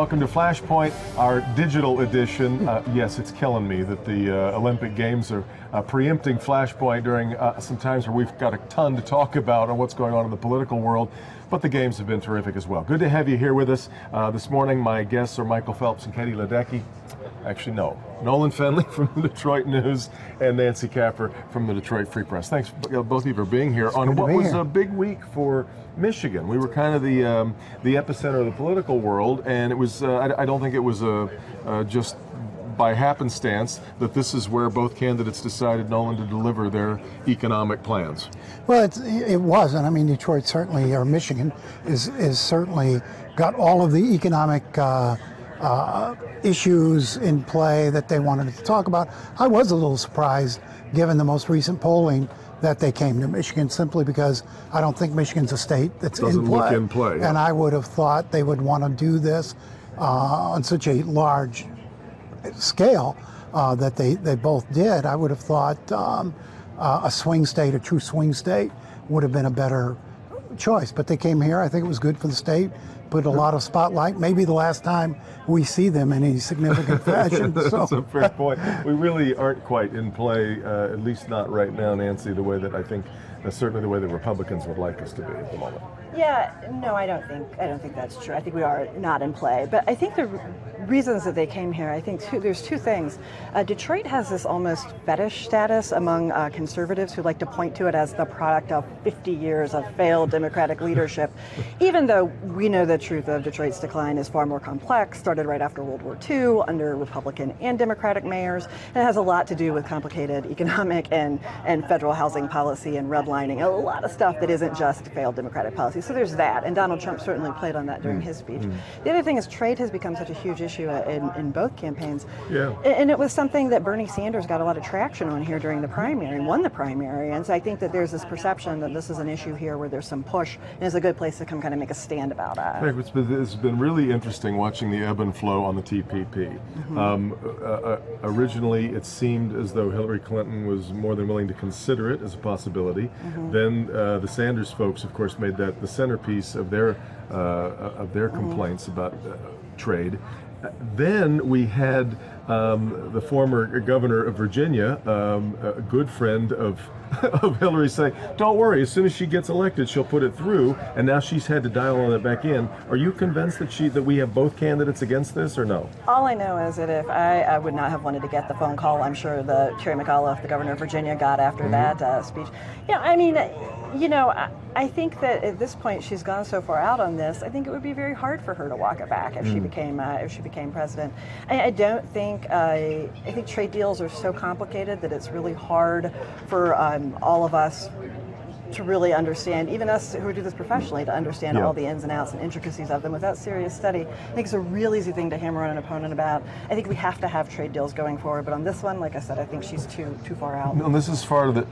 welcome to Flashpoint, our digital edition. Yes, it's killing me that the Olympic Games are preempting Flashpoint during some times where we've got a ton to talk about on what's going on in the political world, but the games have been terrific as well. Good to have you here with us. This morning, my guests are Michael Phelps and Katie Ledecky. Actually, no. Nolan Fenley from the Detroit News and Nancy Capper from the Detroit Free Press. Thanks, both of you, for being here on what was a big week for Michigan. We were kind of the epicenter of the political world, and it was. I don't think it was just by happenstance that this is where both candidates decided, Nolan, to deliver their economic plans. Well, it wasn't. I mean, Detroit certainly, or Michigan, is certainly got all of the economic issues in play that they wanted to talk about. I was a little surprised, given the most recent polling, that they came to Michigan, simply because I don't think Michigan's a state that's Doesn't look in play. And I would have thought they would want to do this on such a large scale that they both did. I would have thought a swing state, a true swing state, would have been a better choice. But they came here. I think it was good for the state. Put a lot of spotlight. Maybe the last time we see them in any significant fashion. That's a fair point. We really aren't quite in play, at least not right now, Nancy, the way that I think, certainly the way the Republicans would like us to be at the moment. Yeah, no, I don't think that's true. I think we are not in play. But I think the reasons that they came here, I think there's two things. Detroit has this almost fetish status among conservatives who like to point to it as the product of 50 years of failed Democratic leadership, even though we know the truth of Detroit's decline is far more complex, started right after World War II under Republican and Democratic mayors, and it has a lot to do with complicated economic and federal housing policy and redlining, a lot of stuff that isn't just failed Democratic policy. So there's that, and Donald Trump certainly played on that during his speech. The other thing is trade has become such a huge issue in both campaigns. Yeah. And it was something that Bernie Sanders got a lot of traction on here during the primary, won the primary, and so I think that there's this perception that this is an issue here where there's some push, and it's a good place to come kind of make a stand about it. It's been really interesting watching the ebb and flow on the TPP. Originally, it seemed as though Hillary Clinton was more than willing to consider it as a possibility. Then the Sanders folks, of course, made that the centerpiece of their complaints about trade. Then we had the former governor of Virginia, a good friend of Hillary, say, don't worry, as soon as she gets elected, she'll put it through, and now she's had to dial all that back in. Are you convinced that we have both candidates against this, or no? All I know is that if I would not have wanted to get the phone call I'm sure the Terry McAuliffe, the governor of Virginia, got after that speech. Yeah, I mean, I think that at this point she's gone so far out on this. I think it would be very hard for her to walk it back if she became president. I don't think. I think trade deals are so complicated that it's really hard for all of us to really understand, even us who do this professionally, to understand all the ins and outs and intricacies of them without serious study. I think it's a real easy thing to hammer on an opponent about. I think we have to have trade deals going forward, but on this one, like I said, I think she's too far out. And this is part of this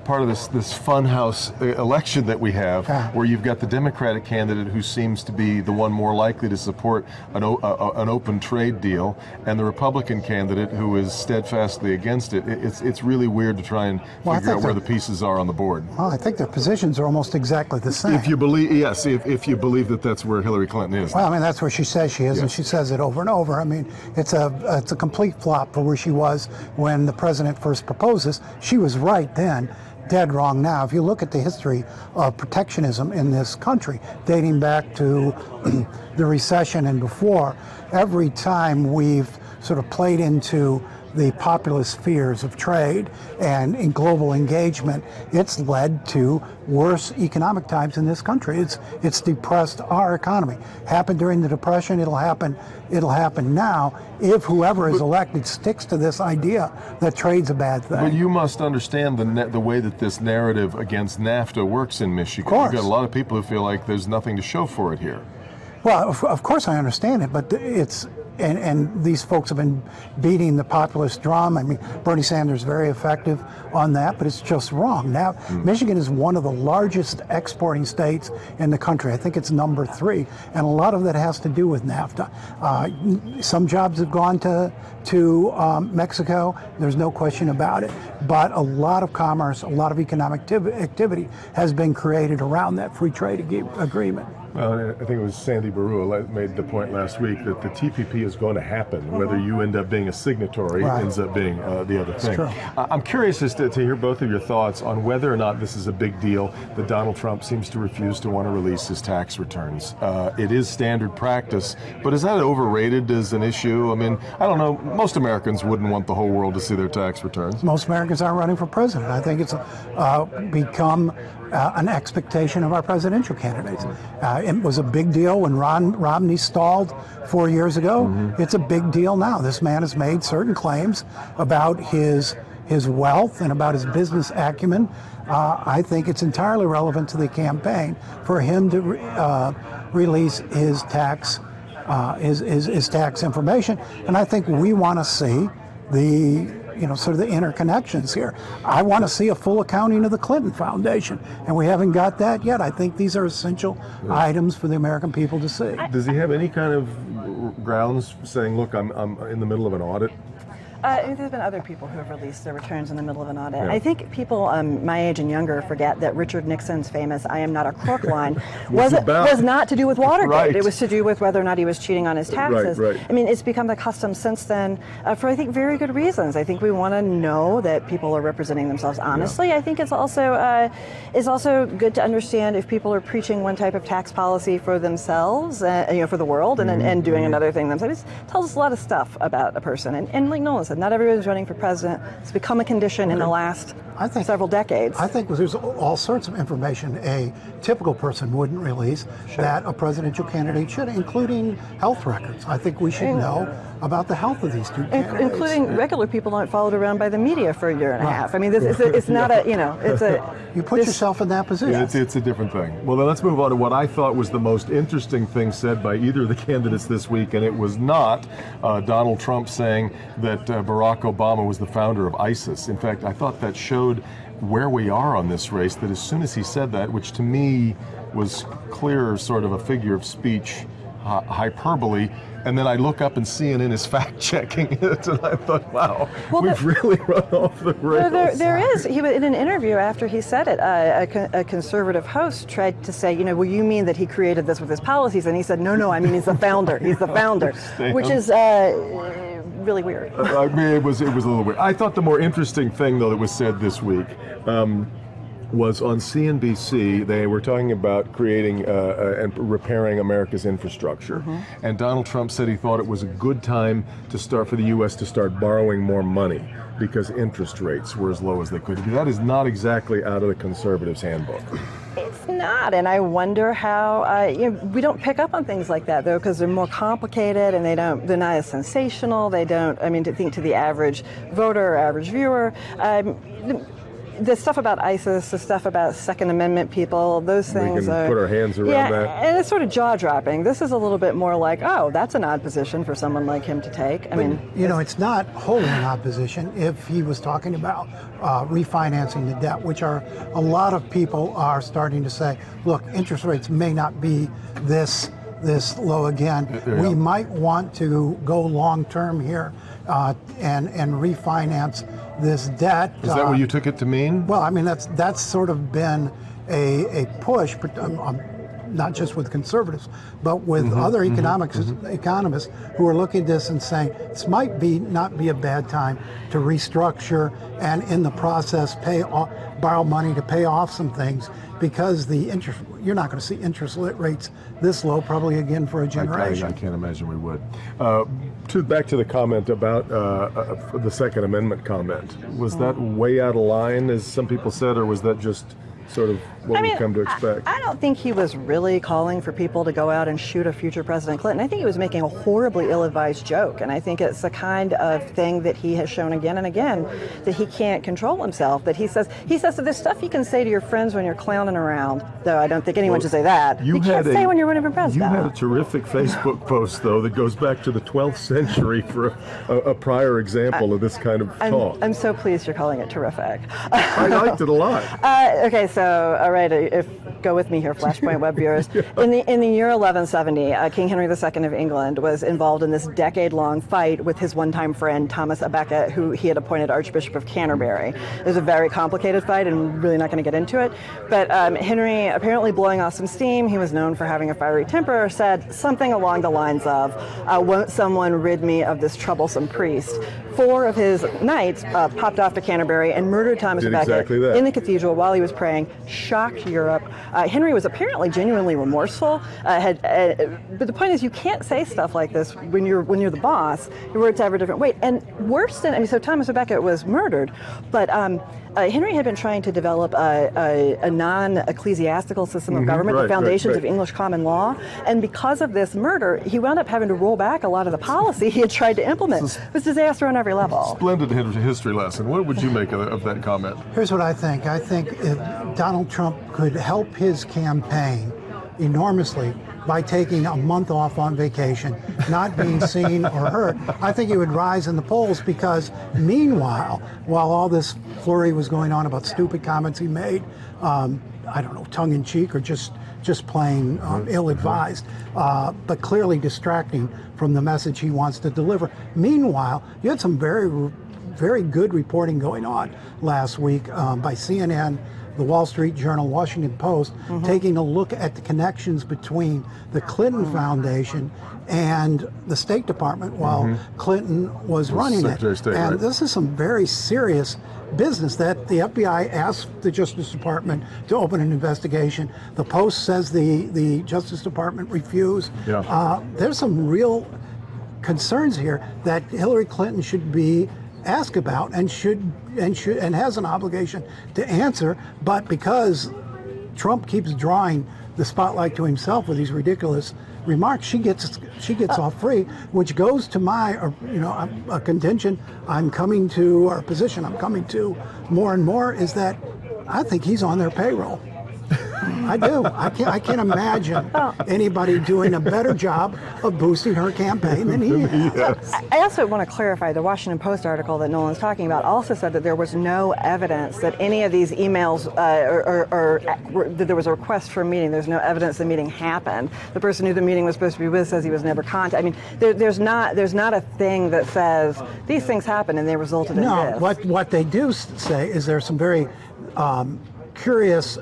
funhouse election that we have, where you've got the Democratic candidate who seems to be the one more likely to support an open trade deal, and the Republican candidate who is steadfastly against it. It's really weird to try and figure out where the pieces are on the board. Well, I think their positions are almost exactly the same. If you believe, yes, if you believe that that's where Hillary Clinton is. Well, I mean, that's where she says she is, and she says it over and over. I mean, it's a complete flop for where she was when the president first proposed this. She was right then, dead wrong now. If you look at the history of protectionism in this country, dating back to the recession and before, every time we've sort of played into the populist fears of trade and in global engagement, it's led to worse economic times in this country. It's depressed our economy. Happened during the Depression, it'll happen now if whoever is elected sticks to this idea that trade's a bad thing. But you must understand the way that this narrative against NAFTA works in Michigan. Of course. You've got a lot of people who feel like there's nothing to show for it here. Well, of course I understand it, but it's and these folks have been beating the populist drum. I mean, Bernie Sanders is very effective on that, but it's just wrong. Now, Michigan is one of the largest exporting states in the country. I think it's number 3, and a lot of that has to do with NAFTA. Some jobs have gone to Mexico. There's no question about it. But a lot of commerce, a lot of economic activity has been created around that free trade agreement. I think it was Sandy Baruah made the point last week that the TPP is going to happen, whether you end up being a signatory, ends up being the other thing. I'm curious as to hear both of your thoughts on whether or not this is a big deal that Donald Trump seems to refuse to want to release his tax returns. It is standard practice, but is that overrated as an issue? I mean, I don't know, most Americans wouldn't want the whole world to see their tax returns. Most Americans aren't running for president. I think it's become an expectation of our presidential candidates. It was a big deal when Romney stalled 4 years ago. It's a big deal now. This man has made certain claims about his wealth and about his business acumen. I think it's entirely relevant to the campaign for him to release his tax information. And I think we want to see sort of the interconnections here. I want to see a full accounting of the Clinton Foundation, and we haven't got that yet. I think these are essential items for the American people to see. Does he have any kind of grounds saying, look, I'm in the middle of an audit? There's been other people who have released their returns in the middle of an audit. I think people my age and younger forget that Richard Nixon's famous "I am not a crook" line was not to do with Watergate. It was to do with whether or not he was cheating on his taxes. I mean, it's become the custom since then for, I think, very good reasons. I think we want to know that people are representing themselves honestly. I think it's also good to understand if people are preaching one type of tax policy for themselves, for the world, and doing another thing themselves. It tells us a lot of stuff about a person. And like Nolan said, not everybody's running for president. It's become a condition in the last several decades. I think there's all sorts of information a typical person wouldn't release that a presidential candidate should, including health records. I think we should know about the health of these two candidates. Including regular people aren't followed around by the media for a year and a half. I mean, it's not You put yourself in that position. It's a different thing. Well, then let's move on to what I thought was the most interesting thing said by either of the candidates this week, and it was not Donald Trump saying that Barack Obama was the founder of ISIS. In fact, I thought that showed where we are on this race, that as soon as he said that, which to me was clear sort of a figure of speech hyperbole, and then I look up and CNN is fact-checking it, and I thought, wow, we've really run off the rails. There is. He was in an interview after he said it. A conservative host tried to say, well, you mean that he created this with his policies? And he said, no, I mean he's the founder. He's the founder, which is really weird. I mean, it was a little weird. I thought the more interesting thing, though, that was said this week was on CNBC. They were talking about creating and repairing America's infrastructure. And Donald Trump said he thought it was a good time for the U.S. to start borrowing more money because interest rates were as low as they could be. That is not exactly out of the conservatives' handbook. It's not, and I wonder how, we don't pick up on things like that, though, because they're more complicated and they're not as sensational. To think to the average voter or average viewer, the stuff about ISIS, the stuff about Second Amendment people, those things we can put our hands around that. And it's sort of jaw-dropping. This is a little bit more like, oh, that's an odd position for someone like him to take. It's not wholly an odd position if he was talking about refinancing the debt, which a lot of people are starting to say, look, interest rates may not be this low again. We might want to go long-term here and refinance this debt. Is that what you took it to mean? Well, I mean, that's sort of been a push, not just with conservatives, but with other economists who are looking at this and saying this might not be a bad time to restructure and in the process borrow money to pay off some things, because you're not going to see interest rates this low probably again for a generation. I can't imagine we would. Back to the comment about the Second Amendment comment. Was that way out of line, as some people said, or was that just sort of what we've come to expect? I don't think he was really calling for people to go out and shoot a future President Clinton. I think he was making a horribly ill-advised joke, and I think it's the kind of thing that he has shown again and again that he can't control himself. That he says that there's stuff you can say to your friends when you're clowning around, though I don't think anyone should say that. You can't say when you're running for president. You had a terrific Facebook post, though, that goes back to the 12th century for a prior example of this kind of talk. I'm so pleased you're calling it terrific. I liked it a lot. Okay, so So, all right, go with me here, Flashpoint web viewers. In the year 1170, King Henry II of England was involved in this decade-long fight with his one-time friend Thomas à Becket, who he had appointed Archbishop of Canterbury. It was a very complicated fight, and I'm really not going to get into it. But Henry, apparently blowing off some steam, he was known for having a fiery temper, said something along the lines of, "Won't someone rid me of this troublesome priest?" 4 of his knights popped off to Canterbury and murdered Thomas à Becket in the cathedral while he was praying, shocked Europe. Henry was apparently genuinely remorseful. But the point is, you can't say stuff like this when you're the boss. Your words have a different weight. And worse than, so Thomas à Becket was murdered, but Henry had been trying to develop a non-ecclesiastical system of government, the foundations of English common law. And because of this murder, he wound up having to roll back a lot of the policy he had tried to implement. It was disaster on every level. Splendid history lesson. What would you make of that comment? Here's what I think. I think if Donald Trump could help his campaign enormously by taking a month off on vacation, not being seen or heard, I think he would rise in the polls, because meanwhile, while all this flurry was going on about stupid comments he made, I don't know, tongue-in-cheek or just plain ill-advised, but clearly distracting from the message he wants to deliver. Meanwhile, you had some very good reporting going on last week by CNN, the Wall Street Journal, Washington Post, taking a look at the connections between the Clinton Foundation and the State Department while Clinton was running it. And this is some very serious business that the FBI asked the Justice Department to open an investigation. The Post says the Justice Department refused. There's some real concerns here that Hillary Clinton should be asked about and has an obligation to answer, but because Trump keeps drawing the spotlight to himself with these ridiculous remarks, she gets off free, which goes to my a contention I'm coming to, or a position I'm coming to more and more, is that I think he's on their payroll. I do. I can't imagine anybody doing a better job of boosting her campaign than he has. Yes. I also want to clarify, the Washington Post article that Nolan's talking about also said that there was no evidence that any of these emails or that there was a request for a meeting. There's no evidence the meeting happened. The person who the meeting was supposed to be with says he was never contacted. I mean, there's not a thing that says these things happened and they resulted in this. No, what they do say is there's some very curious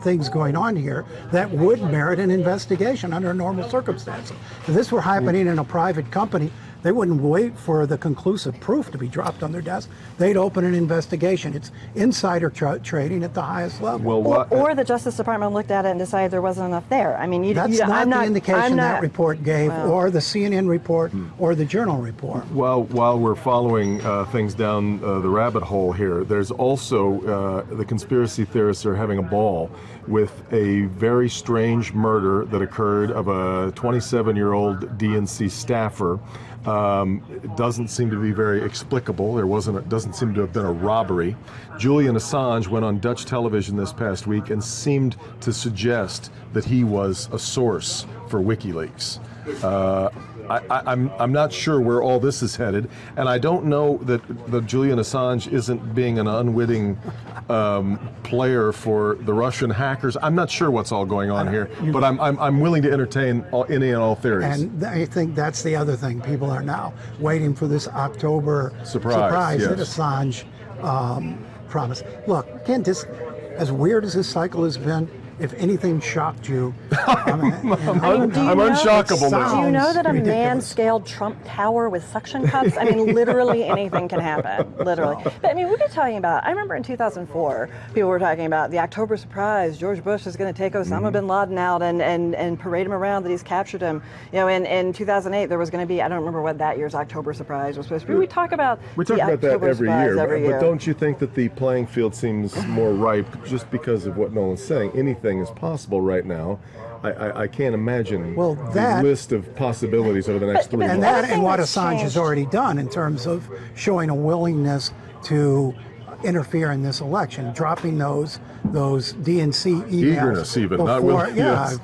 things going on here that would merit an investigation under normal circumstances. If this were happening in a private company, they wouldn't wait for the conclusive proof to be dropped on their desk. They'd open an investigation. It's insider trading at the highest level. Well, or the Justice Department looked at it and decided there wasn't enough there. I mean, that's not the indication that report gave, or the CNN report, or the Journal report. While we're following things down the rabbit hole here, there's also the conspiracy theorists are having a ball with a very strange murder that occurred of a 27-year-old DNC staffer. It doesn't seem to be very explicable. Doesn't seem to have been a robbery. Julian Assange went on Dutch television this past week and seemed to suggest that he was a source for WikiLeaks. I'm not sure where all this is headed, and I don't know that Julian Assange isn't being an unwitting player for the Russian hackers. I'm not sure what's all going on here, but I'm willing to entertain any and all theories. And I think that's the other thing. People are now waiting for this October surprise that Assange promised. Look, again, as weird as this cycle has been, if anything shocked you, I'm unshockable now. Do you know that a man scaled Trump Tower with suction cups? I mean, literally anything can happen, literally. But I mean, we've been talking about, I remember in 2004, people were talking about the October surprise. George Bush is going to take Osama bin Laden out and parade him around that he's captured him. You know, in 2008, there was going to be, I don't remember what that year's October surprise was supposed to be. We talk about that every year. But don't you think that the playing field seems more ripe just because of what Nolan's saying? Anything is possible right now. I can't imagine the list of possibilities over the next 3 months. And what Assange has already done in terms of showing a willingness to interfere in this election, dropping those DNC emails. Eagerness even, not willing. Yes.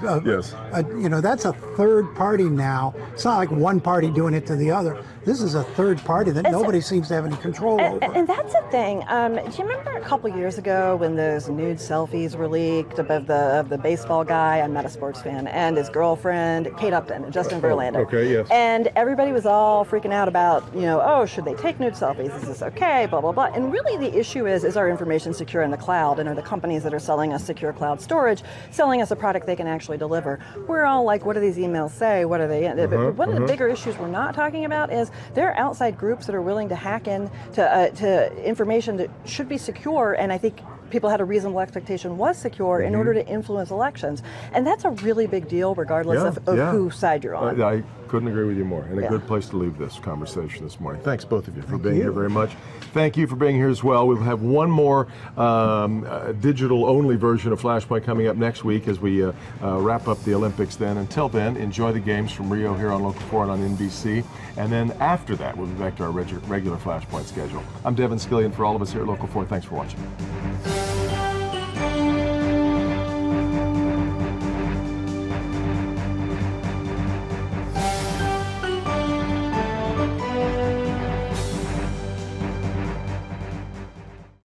You know, that's a third party now. It's not like one party doing it to the other. This is a third party that nobody seems to have any control over. And that's the thing. Do you remember a couple years ago when those nude selfies were leaked of the baseball guy? I'm not a sports fan, and his girlfriend, Kate Upton, Justin Verlander. Okay, yes. And everybody was all freaking out about, oh, should they take nude selfies? Is this okay? Blah, blah, blah. And really the issue is our information secure in the cloud? And are the companies that are selling us secure cloud storage selling us a product they can actually deliver? We're all like, what do these emails say? What are they? But one of the bigger issues we're not talking about is there are outside groups that are willing to hack in to information that should be secure, and I think people had a reasonable expectation was secure in order to influence elections. And that's a really big deal regardless of whose side you're on. I couldn't agree with you more. And a good place to leave this conversation this morning. Thanks, both of you, for being here very much. Thank you for being here as well. We'll have one more digital-only version of Flashpoint coming up next week as we wrap up the Olympics then. Until then, enjoy the games from Rio here on Local 4 and on NBC. And then after that, we'll be back to our regular Flashpoint schedule. I'm Devin Skillian for all of us here at Local 4. Thanks for watching.